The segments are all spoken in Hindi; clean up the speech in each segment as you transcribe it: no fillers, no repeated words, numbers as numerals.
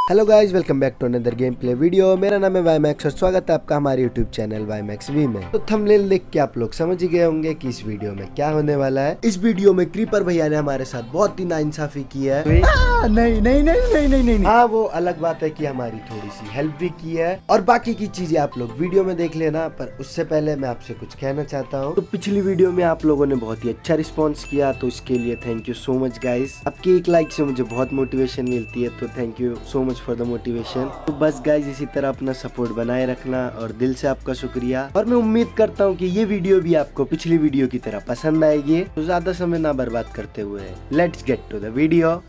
Hello guys, welcome back to another game play video. मेरा नाम है वाईमैक्स और स्वागत है आपका हमारे यूट्यूब चैनल वाईमैक्स वी में। तो थंबनेल देख के आप लोग समझ ही गए होंगे कि इस वीडियो में क्या होने वाला है। इस वीडियो में क्रीपर भैया ने हमारे साथ बहुत ही नाइंसाफी की है। नहीं नहीं नहीं नहीं नहीं नहीं हाँ, वो अलग बात है कि हमारी थोड़ी सी हेल्प भी की है और बाकी की चीजें आप लोग वीडियो में देख लेना। पर उससे पहले मैं आपसे कुछ कहना चाहता हूँ। तो पिछली वीडियो में आप लोगों ने बहुत ही अच्छा रिस्पॉन्स किया, तो इसके लिए thank you so much guys. आपकी एक लाइक से मुझे बहुत मोटिवेशन मिलती है, तो thank you so much for the motivation. तो बस गाइस, इसी तरह अपना सपोर्ट बनाए रखना और दिल से आपका शुक्रिया। और मैं उम्मीद करता हूँ कि ये वीडियो भी आपको पिछली वीडियो की तरह पसंद आएगी। तो ज्यादा समय ना बर्बाद करते हुए let's get to the video.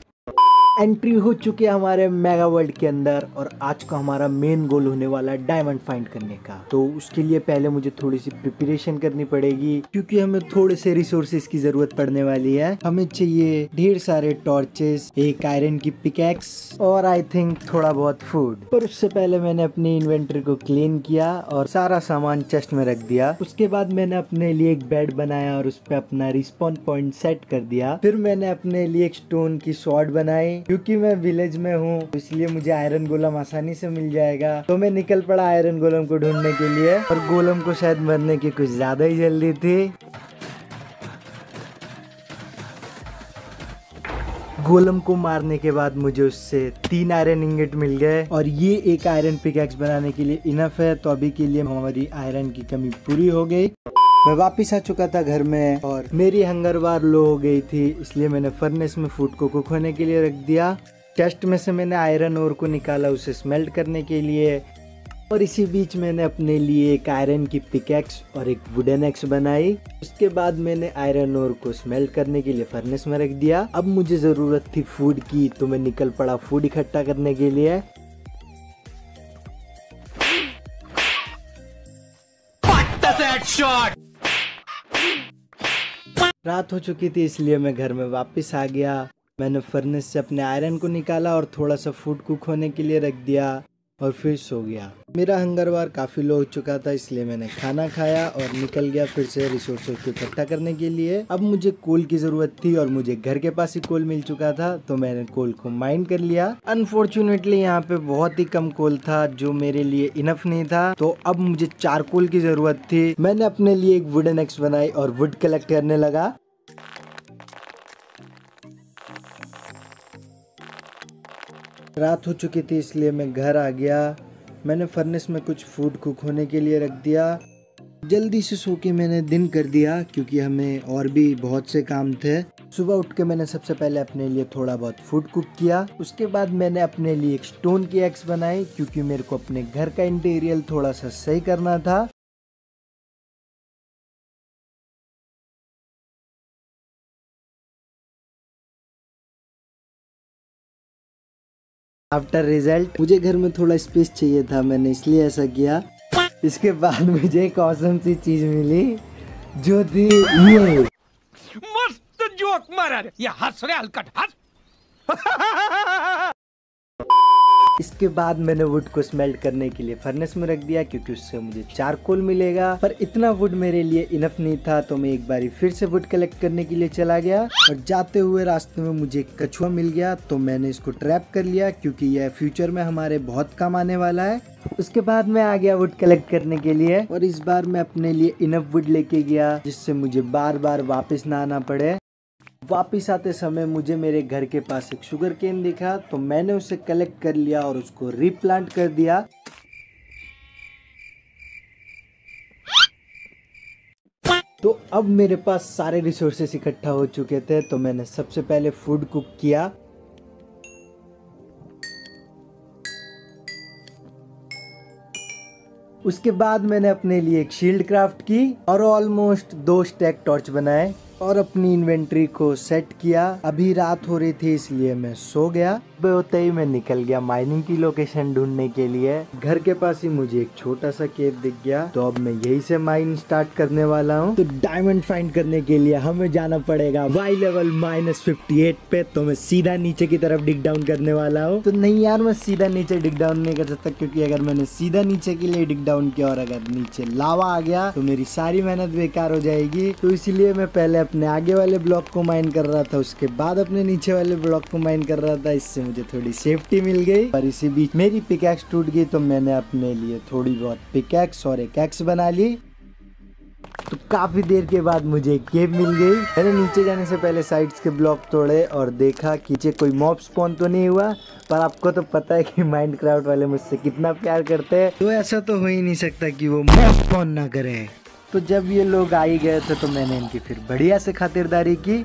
Entry हो चुके हैं हमारे मेगा वर्ल्ड के अंदर और आज का हमारा मेन गोल होने वाला है डायमंड फाइंड करने का। तो उसके लिए पहले मुझे थोड़ी सी प्रिपरेशन करनी पड़ेगी क्योंकि हमें थोड़े से रिसोर्सेज की जरूरत पड़ने वाली है। हमें चाहिए ढेर सारे टॉर्चेस, एक आयरन की पिकैक्स और आई थिंक थोड़ा बहुत फूड। पर उससे पहले मैंने अपनी इन्वेंटरी को क्लीन किया और सारा सामान चेस्ट में रख दिया। उसके बाद मैंने अपने लिए एक बेड बनाया और उस पर अपना रिस्पॉन पॉइंट सेट कर दिया। फिर मैंने अपने लिए एक स्टोन की स्वॉर्ड बनाई। क्योंकि मैं विलेज में हूँ तो इसलिए मुझे आयरन गोलम आसानी से मिल जाएगा। तो मैं निकल पड़ा आयरन गोलम को ढूंढने के लिए और गोलम को शायद मरने की कुछ ज्यादा ही जल्दी थी। गोलम को मारने के बाद मुझे उससे 3 आयरन इंगेट मिल गए और ये एक आयरन पिकैक्स बनाने के लिए इनफ है। तो अभी के लिए हमारी आयरन की कमी पूरी हो गई। मैं वापस आ चुका था घर में और मेरी हंगर बार लो हो गई थी, इसलिए मैंने फर्नेस में फूड को कुक होने के लिए रख दिया। चेस्ट में से मैंने आयरन ओर को निकाला उसे स्मेल्ट करने के लिए और इसी बीच मैंने अपने लिए एक आयरन की पिकैक्स और एक वुडन एक्स बनाई। उसके बाद मैंने आयरन ओर को स्मेल्ट करने के लिए फर्नेस में रख दिया। अब मुझे जरूरत थी फूड की, तो मैं निकल पड़ा फूड इकट्ठा करने के लिए। रात हो चुकी थी इसलिए मैं घर में वापस आ गया। मैंने फर्नेस से अपने आयरन को निकाला और थोड़ा सा फूड कुक होने के लिए रख दिया और फिर सो गया। मेरा हंगर बार काफी लो हो चुका था, इसलिए मैंने खाना खाया और निकल गया फिर से रिसोर्सेज को इकट्ठा करने के लिए। अब मुझे कोल की जरूरत थी और मुझे घर के पास ही कोल मिल चुका था, तो मैंने कोल को माइन कर लिया। अनफॉर्चुनेटली यहाँ पे बहुत ही कम कोल था जो मेरे लिए इनफ नहीं था, तो अब मुझे 4 कोल की जरूरत थी। मैंने अपने लिए एक वुडन एक्स बनाई और वुड कलेक्ट करने लगा। रात हो चुकी थी इसलिए मैं घर आ गया। मैंने फर्नेस में कुछ फूड कुक होने के लिए रख दिया। जल्दी से सो के मैंने दिन कर दिया क्योंकि हमें और भी बहुत से काम थे। सुबह उठ के मैंने सबसे पहले अपने लिए थोड़ा बहुत फूड कुक किया। उसके बाद मैंने अपने लिए एक स्टोन की एक्स बनाई क्योंकि मेरे को अपने घर का इंटीरियर थोड़ा सा सही करना था। आफ्टर रिजल्ट मुझे घर में थोड़ा स्पेस चाहिए था, मैंने इसलिए ऐसा किया। इसके बाद मुझे एक ऑसम सी चीज मिली जो थी ये। मस्त जोक मारा रे, ये हंस रे हलकट हंस। इसके बाद मैंने वुड को स्मेल्ट करने के लिए फर्नेस में रख दिया क्योंकि उससे मुझे चारकोल मिलेगा। पर इतना वुड मेरे लिए इनफ नहीं था, तो मैं एक बारी फिर से वुड कलेक्ट करने के लिए चला गया और जाते हुए रास्ते में मुझे एक कछुआ मिल गया। तो मैंने इसको ट्रैप कर लिया क्योंकि यह फ्यूचर में हमारे बहुत काम आने वाला है। उसके बाद मैं आ गया वुड कलेक्ट करने के लिए और इस बार मैं अपने लिए इनफ वुड लेके गया जिससे मुझे बार बार वापस ना आना पड़े। वापिस आते समय मुझे मेरे घर के पास एक शुगर केन दिखा, तो मैंने उसे कलेक्ट कर लिया और उसको रीप्लांट कर दिया। तो अब मेरे पास सारे रिसोर्सेस इकट्ठा हो चुके थे, तो मैंने सबसे पहले फूड कुक किया। उसके बाद मैंने अपने लिए एक शील्ड क्राफ्ट की और ऑलमोस्ट 2 स्टैक टॉर्च बनाए और अपनी इन्वेंट्री को सेट किया। अभी रात हो रही थी इसलिए मैं सो गया। सुबह होते ही मैं निकल गया माइनिंग की लोकेशन ढूंढने के लिए। घर के पास ही मुझे एक छोटा सा केव दिख गया, तो अब मैं यही से माइन स्टार्ट करने वाला हूँ। तो डायमंड फाइंड करने के लिए हमें जाना पड़ेगा वाई लेवल -58 पे। तो मैं सीधा नीचे की तरफ डिग डाउन करने वाला हूँ। तो नहीं यार, मैं सीधा नीचे डिग डाउन नहीं कर सकता क्योंकि अगर मैंने सीधा नीचे के लिए डिग डाउन किया और अगर नीचे लावा आ गया तो मेरी सारी मेहनत बेकार हो जाएगी। तो इसीलिए मैं पहले अपने आगे वाले ब्लॉक को माइन कर रहा था, उसके बाद अपने नीचे वाले ब्लॉक को माइन कर रहा था। इससे मुझे थोड़ी सेफ्टी मिल गई। और इसी बीच मेरी पिकैक्स टूट गई, तो मैंने अपने लिए थोड़ी बहुत पिकैक्स और एक एक्स बना ली। तो काफी देर के बाद मुझे एक केव मिल गई। मैंने नीचे जाने से पहले साइड्स के ब्लॉक तोड़े और देखा कि नीचे कोई मॉब स्पॉन तो नहीं हुआ। पर आपको तो पता है कि माइनक्राफ्ट वाले मुझसे कितना प्यार करते हैं, तो ऐसा तो हो ही नहीं सकता कि वो मॉब स्पॉन ना करे। तो जब ये लोग आ ही गए थे तो मैंने इनकी फिर बढ़िया से खातिरदारी की।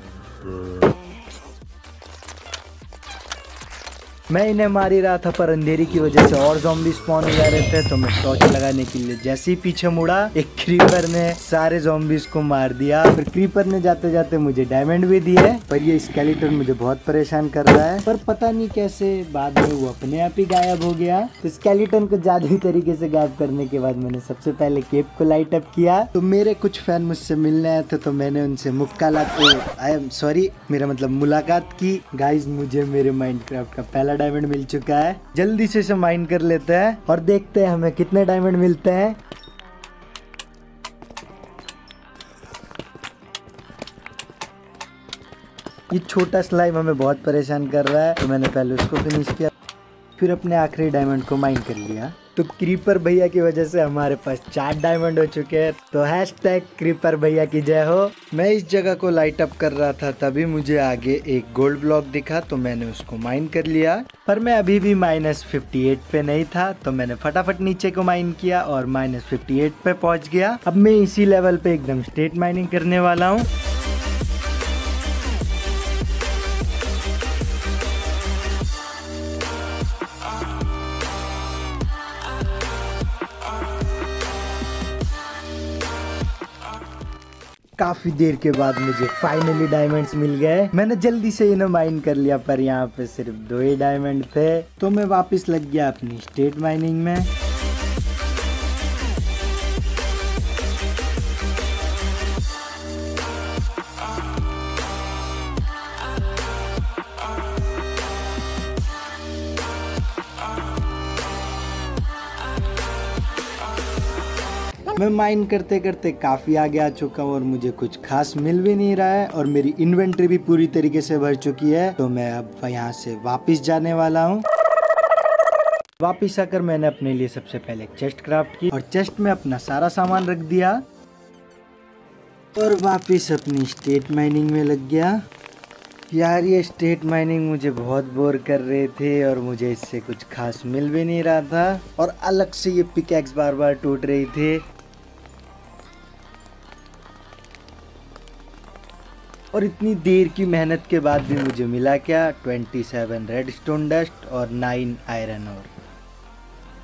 मैं इन्हें मार ही रहा था, पर अंधेरी की वजह से और ज़ॉम्बी स्पॉन हो जा रहे थे। तो मैं टॉर्च लगाने के लिए जैसे ही पीछे मुड़ा, एक क्रीपर ने सारे ज़ॉम्बीज को मार दिया। फिर क्रीपर ने जाते जाते मुझे डायमंड भी दिए। पर ये स्केलेटन मुझे बहुत परेशान कर रहा है, पर पता नहीं कैसे बाद में वो अपने आप ही गायब हो गया। तो स्केलेटन को जादुई तरीके से गायब करने के बाद मैंने सबसे पहले केव को लाइट अप किया। तो मेरे कुछ फैन मुझसे मिलने आए थे, तो मैंने उनसे मुलाकात की। गाइज, मुझे मेरे माइनक्राफ्ट का पहला डायमंड मिल चुका है। जल्दी से इसे माइन कर लेते हैं और देखते हैं हमें कितने डायमंड मिलते हैं। ये छोटा स्लाइम हमें बहुत परेशान कर रहा है, तो मैंने पहले उसको फिनिश किया, फिर अपने आखिरी डायमंड को माइन कर लिया। तो क्रीपर भैया की वजह से हमारे पास 4 डायमंड हो चुके हैं। तो हैशटैग क्रीपर भैया की जय हो। मैं इस जगह को लाइट अप कर रहा था, तभी मुझे आगे एक गोल्ड ब्लॉक दिखा, तो मैंने उसको माइन कर लिया। पर मैं अभी भी -58 पे नहीं था, तो मैंने फटाफट नीचे को माइन किया और -58 पे पहुंच गया। अब मैं इसी लेवल पे एकदम स्ट्रेट माइनिंग करने वाला हूँ। काफी देर के बाद मुझे फाइनली डायमंड्स मिल गए। मैंने जल्दी से इन्हें माइन कर लिया, पर यहाँ पे सिर्फ 2 ही डायमंड थे। तो मैं वापस लग गया अपनी स्ट्रेट माइनिंग में। मैं माइन करते करते काफ़ी आगे आ चुका हूँ और मुझे कुछ खास मिल भी नहीं रहा है और मेरी इन्वेंटरी भी पूरी तरीके से भर चुकी है। तो मैं अब यहाँ से वापस जाने वाला हूँ। वापस आकर मैंने अपने लिए सबसे पहले एक चेस्ट क्राफ्ट की और चेस्ट में अपना सारा सामान रख दिया और वापस अपनी स्ट्रेट माइनिंग में लग गया। यार, ये स्ट्रेट माइनिंग मुझे बहुत बोर कर रहे थे और मुझे इससे कुछ खास मिल भी नहीं रहा था और अलग से ये पिकैक्स बार बार टूट रही थी। और इतनी देर की मेहनत के बाद भी मुझे मिला क्या, 27 रेडस्टोन डस्ट और 9 आयरन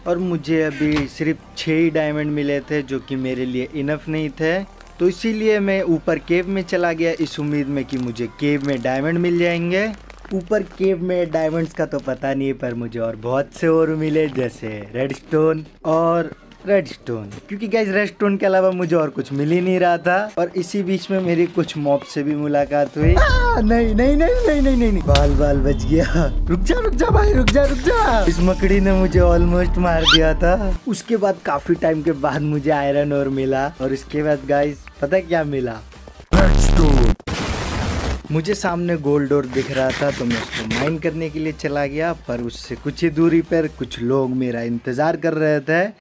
और मुझे अभी सिर्फ 6 ही डायमंड मिले थे, जो कि मेरे लिए इनफ नहीं थे। तो इसीलिए मैं ऊपर केव में चला गया इस उम्मीद में कि मुझे केव में डायमंड मिल जाएंगे। ऊपर केव में डायमंड्स का तो पता नहीं, पर मुझे और बहुत से और मिले, जैसे रेडस्टोन और रेडस्टोन, क्योंकि गाइस रेडस्टोन के अलावा मुझे और कुछ मिल ही नहीं रहा था। और इसी बीच में मेरी कुछ मॉब से भी मुलाकात हुई। नहीं नहीं नहीं नहीं नहीं नहीं, बाल बच गया। रुक जा भाई, रुक जा। इस मकड़ी ने मुझे ऑलमोस्ट मार दिया था। उसके बाद काफी टाइम के बाद मुझे आयरन और मिला और इसके बाद गाइस पता क्या मिला, रेडस्टोन। मुझे सामने गोल्ड और दिख रहा था, तो मैं उसको माइन करने के लिए चला गया, पर उससे कुछ ही दूरी पर कुछ लोग मेरा इंतजार कर रहे थे।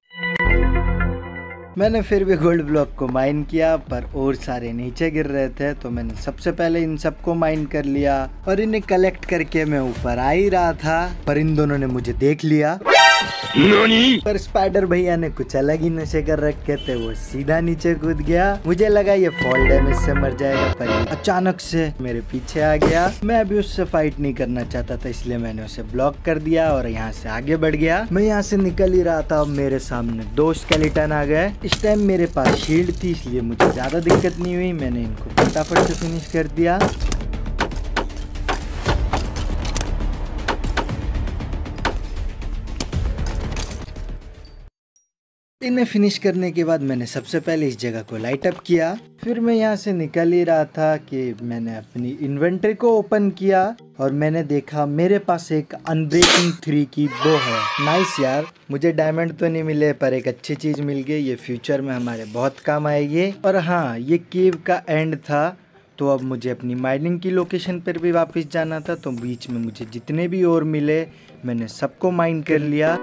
मैंने फिर भी गोल्ड ब्लॉक को माइन किया, पर और सारे नीचे गिर रहे थे, तो मैंने सबसे पहले इन सबको माइन कर लिया और इन्हें कलेक्ट करके मैं ऊपर आ ही रहा था, पर इन दोनों ने मुझे देख लिया। पर स्पाइडर भैया ने कुछ अलग ही नशे कर रखे थे, वो सीधा नीचे कूद गया। मुझे लगा ये फॉल डैमेज से मर जाएगा, पर ये अचानक से मेरे पीछे आ गया। मैं अभी उससे फाइट नहीं करना चाहता था, इसलिए मैंने उसे ब्लॉक कर दिया और यहाँ से आगे बढ़ गया। मैं यहाँ से निकल ही रहा था, अब मेरे सामने 2 स्केलेटन आ गए। इस टाइम मेरे पास शील्ड थी, इसलिए मुझे ज्यादा दिक्कत नहीं हुई। मैंने इनको फटाफट से फिनिश कर दिया। इन्हें फिनिश करने के बाद मैंने सबसे पहले इस जगह को लाइट अप किया। फिर मैं यहाँ से निकल ही रहा था कि मैंने अपनी इन्वेंटरी को ओपन किया और मैंने देखा मेरे पास एक अनब्रेकिंग 3 की बो है। नाइस यार, मुझे डायमंड तो नहीं मिले, पर एक अच्छी चीज मिल गई। ये फ्यूचर में हमारे बहुत काम आएगी। और हाँ, ये केव का एंड था, तो अब मुझे अपनी माइनिंग की लोकेशन पर भी वापस जाना था, तो बीच में मुझे जितने भी और मिले मैंने सबको माइन कर लिया।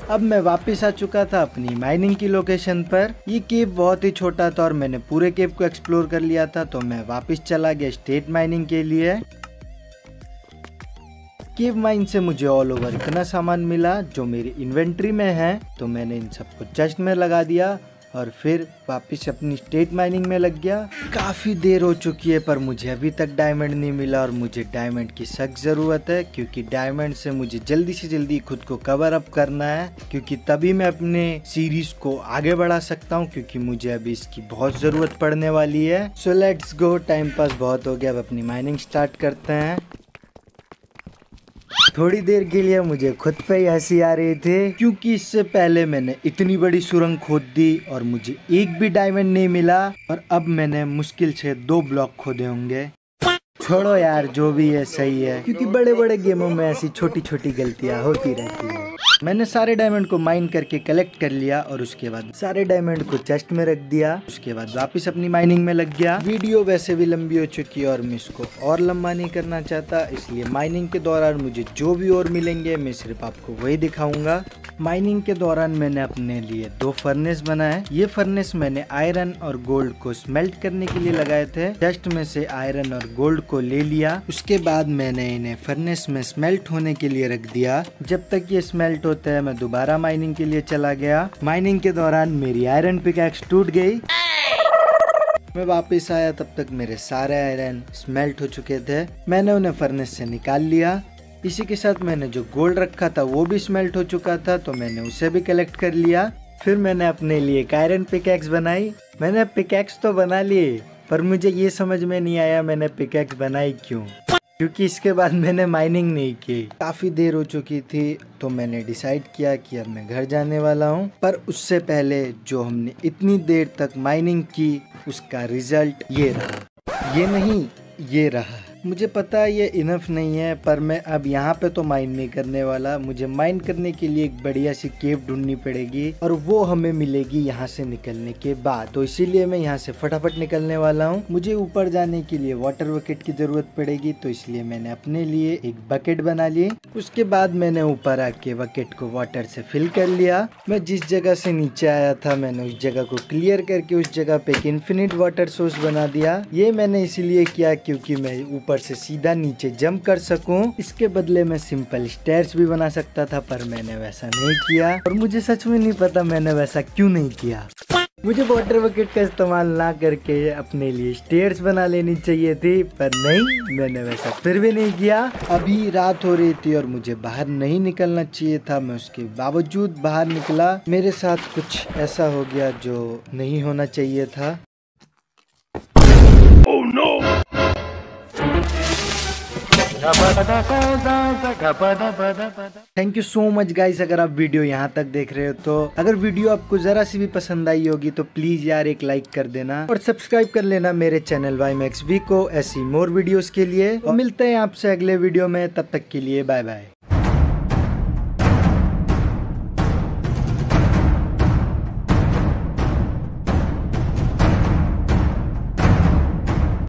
अब मैं वापस आ चुका था अपनी माइनिंग की लोकेशन पर। ये केव बहुत ही छोटा था और मैंने पूरे केव को एक्सप्लोर कर लिया था, तो मैं वापस चला गया स्टेट माइनिंग के लिए। केव माइन से मुझे ऑल ओवर इतना सामान मिला जो मेरी इन्वेंट्री में है, तो मैंने इन सबको चेस्ट में लगा दिया और फिर वापस अपनी स्टेट माइनिंग में लग गया। काफ़ी देर हो चुकी है पर मुझे अभी तक डायमंड नहीं मिला और मुझे डायमंड की सख्त ज़रूरत है, क्योंकि डायमंड से मुझे जल्दी से जल्दी खुद को कवर अप करना है, क्योंकि तभी मैं अपने सीरीज को आगे बढ़ा सकता हूँ, क्योंकि मुझे अभी इसकी बहुत ज़रूरत पड़ने वाली है। So let's go, time pass बहुत हो गया, अब अपनी माइनिंग स्टार्ट करते हैं। थोड़ी देर के लिए मुझे खुद पे ही हंसी आ रही थी, क्योंकि इससे पहले मैंने इतनी बड़ी सुरंग खोद दी और मुझे एक भी डायमंड नहीं मिला, और अब मैंने मुश्किल से 2 ब्लॉक खोदे होंगे। छोड़ो यार, जो भी है सही है, क्योंकि बड़े बड़े गेमों में ऐसी छोटी छोटी गलतियां होती रहती है। मैंने सारे डायमंड को माइन करके कलेक्ट कर लिया और उसके बाद सारे डायमंड को चेस्ट में रख दिया। उसके बाद वापस अपनी माइनिंग में लग गया। वीडियो वैसे भी लंबी हो चुकी है और मैं इसको और लंबा नहीं करना चाहता, इसलिए माइनिंग के दौरान मुझे जो भी और मिलेंगे मैं सिर्फ आपको वही दिखाऊंगा। माइनिंग के दौरान मैंने अपने लिए 2 फर्नेस बनाए। ये फर्नेस मैंने आयरन और गोल्ड को स्मेल्ट करने के लिए लगाए थे। चेस्ट में से आयरन और गोल्ड को ले लिया, उसके बाद मैंने इन्हें फर्नेस में स्मेल्ट होने के लिए रख दिया। जब तक ये स्मेल्ट होता है मैं दोबारा माइनिंग के लिए चला गया। माइनिंग के दौरान मेरी आयरन पिकैक्स टूट गई। मैं वापस आया तब तक मेरे सारे आयरन स्मेल्ट हो चुके थे। मैंने उन्हें फर्नेस से निकाल लिया। इसी के साथ मैंने जो गोल्ड रखा था वो भी स्मेल्ट हो चुका था, तो मैंने उसे भी कलेक्ट कर लिया। फिर मैंने अपने लिए एक आयरन पिकैक्स बनाई। मैंने पिकैक्स तो बना लिए, पर मुझे ये समझ में नहीं आया मैंने पिकैक्स बनाई क्यों, क्योंकि इसके बाद मैंने माइनिंग नहीं की। काफ़ी देर हो चुकी थी, तो मैंने डिसाइड किया कि अब मैं घर जाने वाला हूँ। पर उससे पहले जो हमने इतनी देर तक माइनिंग की उसका रिजल्ट ये रहा। ये नहीं, ये रहा। मुझे पता है ये इनफ नहीं है, पर मैं अब यहाँ पे तो माइन नहीं करने वाला। मुझे माइन करने के लिए एक बढ़िया सी केव ढूंढनी पड़ेगी और वो हमें मिलेगी यहाँ से निकलने के बाद। तो इसीलिए मैं यहाँ से फटाफट निकलने वाला हूँ। मुझे ऊपर जाने के लिए वाटर बकेट की जरूरत पड़ेगी, तो इसलिए मैंने अपने लिए एक बकेट बना ली। उसके बाद मैंने ऊपर आके बकेट को वाटर से फिल कर लिया। मैं जिस जगह से नीचे आया था मैंने उस जगह को क्लियर करके उस जगह पे एक इन्फिनिट वाटर सोर्स बना दिया। ये मैंने इसीलिए किया क्योंकि मैं ऊपर से सीधा नीचे जंप कर सकूं। इसके बदले मैं सिंपल स्टेयर्स भी बना सकता था, पर मैंने वैसा नहीं किया और मुझे सच में नहीं पता मैंने वैसा क्यों नहीं किया। मुझे वाटर बकेट का इस्तेमाल ना करके अपने लिए स्टेयर्स बना लेनी चाहिए थी, पर नहीं, मैंने वैसा फिर भी नहीं किया। अभी रात हो रही थी और मुझे बाहर नहीं निकलना चाहिए था, मैं उसके बावजूद बाहर निकला। मेरे साथ कुछ ऐसा हो गया जो नहीं होना चाहिए था। Oh, no! Thank you so much guys, अगर आप वीडियो यहाँ तक देख रहे हो तो अगर वीडियो आपको जरा सी भी पसंद आई होगी तो प्लीज यार एक लाइक कर देना और सब्सक्राइब कर लेना मेरे चैनल YMAXV को ऐसी मोर वीडियोस के लिए। और मिलते हैं आपसे अगले वीडियो में, तब तक के लिए बाय बाय।